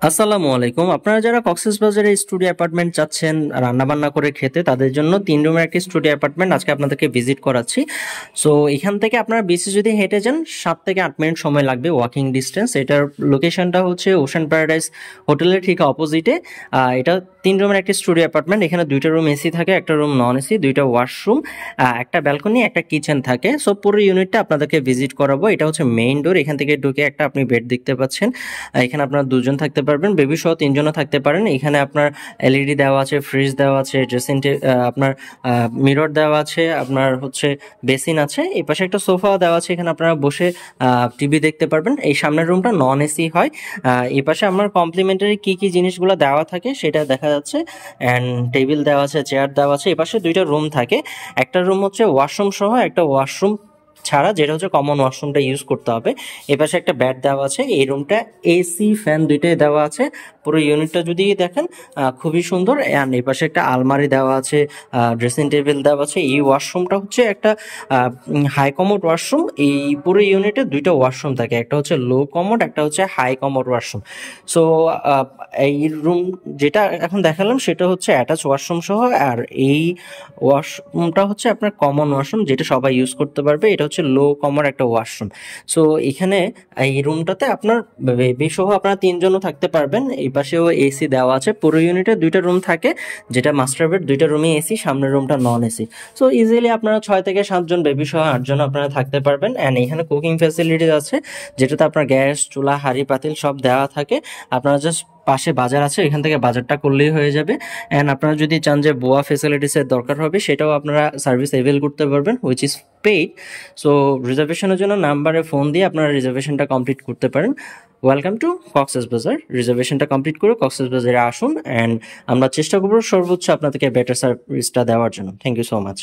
আসসালামু আলাইকুম। আপনারা যারা কক্সবাজারে স্টুডিও অ্যাপার্টমেন্ট চাচ্ছেন রান্না বান্না করে খেতে, তাদের জন্য 3 রুমের একটি স্টুডিও অ্যাপার্টমেন্ট আজকে আপনাদেরকে ভিজিট করাচ্ছি। সো এখান থেকে আপনারা বিচে যদি হেঁটে যান 7 থেকে 8 মিনিট সময় লাগবে, ওয়াকিং ডিস্টেন্স। এটার লোকেশনটা হচ্ছে ওশান প্যারাডাইস হোটেলের ঠিক অপোজিটে। এটা 3 রুমের একটি স্টুডিও অ্যাপার্টমেন্ট। এখানে 2টা রুম এসি থাকে, একটা রুম নন এসি, 2টা ওয়াশরুম, একটা ব্যালকনি, একটা কিচেন থাকে। সো পুরো ইউনিটটা আপনাদেরকে ভিজিট করাবো। এটা হচ্ছে মেইন ডোর। এখান থেকে ঢুকে একটা আপনি বেড দেখতে পাচ্ছেন। এখানে আপনার 2জন থাকতে পারবেন, বেবি সহ 3জনও থাকতে পারেন। এখানে আপনার এলইডি দেওয়া আছে, ফ্রিজ দেওয়া আছে, ড্রেসিং আপনার মিরর দেওয়া আছে, আপনার হচ্ছে বেসিন আছে। এই পাশে একটা সোফা দেওয়া আছে, এখানে আপনারা বসে টিভি দেখতে পারবেন। এই সামনের রুমটা নন এসি হয়। এই পাশে আমার কমপ্লিমেন্টারি কি কি জিনিসগুলো দেওয়া থাকে সেটা দেখা যাচ্ছে। অ্যান্ড টেবিল দেওয়া আছে, চেয়ার দেওয়া আছে। এই পাশে 2টা রুম থাকে। একটা রুম হচ্ছে ওয়াশরুম সহ, একটা ওয়াশরুম ছাড়া, যেটা হচ্ছে কমন ওয়াশরুমটা ইউজ করতে হবে। এপাশে একটা বেড দেওয়া আছে। এই রুমটা এসি ফ্যান 2টাই দেওয়া আছে। পুরো ইউনিটটা যদি দেখেন খুবই সুন্দর। অ্যান্ড এই পাশে একটা আলমারি দেওয়া আছে, ড্রেসিং টেবিল দেওয়া আছে। এই ওয়াশরুমটা হচ্ছে একটা হাই কমোড ওয়াশরুম। এই পুরো ইউনিটে 2টা ওয়াশরুম থাকে, একটা হচ্ছে লো কমোড, একটা হচ্ছে হাই কমোড ওয়াশরুম। সো এই রুম যেটা এখন দেখালাম সেটা হচ্ছে অ্যাটাচ ওয়াশরুম সহ। আর এই ওয়াশরুমটা হচ্ছে আপনার কমন ওয়াশরুম, যেটা সবাই ইউজ করতে পারবে। এটা হচ্ছে লো কমন একটা ওয়াশরুম। সো এখানে এই রুমটাতে আপনার বেবি সহ আপনারা 3জনও থাকতে পারবেন। এই পাশেও এসি দেওয়া আছে। পুরো ইউনিটে 2টা রুম থাকে, যেটা মাস্টার বেড, 2টা রুমে এসি, সামনের রুমটা নন এসি। সো ইজিলি আপনারা 6 থেকে 7জন, বেবি সহ 8জন আপনারা থাকতে পারবেন। অ্যান্ড এখানে কুকিং ফ্যাসিলিটিস আছে, যেটাতে আপনার গ্যাস, চুলা, হাঁড়ি পাতিল সব দেওয়া থাকে। আপনারা জাস্ট পাশে বাজার আছে, এখান থেকে বাজারটা করলেই হয়ে যাবে। অ্যান্ড আপনারা যদি চান যে বোয়া ফেসিলিটিসের দরকার হবে, সেটাও আপনারা সার্ভিস অ্যাভেল করতে পারবেন, হুইচ ইজ পেইড। সো রিজার্ভেশনের জন্য নাম্বারে ফোন দিয়ে আপনারা রিজার্ভেশনটা কমপ্লিট করতে পারেন। Welcome to Cox's Bazar. রিজার্ভেশনটা কমপ্লিট করে কক্সবাজারে আসুন, অ্যান্ড আমরা চেষ্টা করবো সর্বোচ্চ আপনাদেরকে বেটার সার্ভিসটা দেওয়ার জন্য। Thank you so much.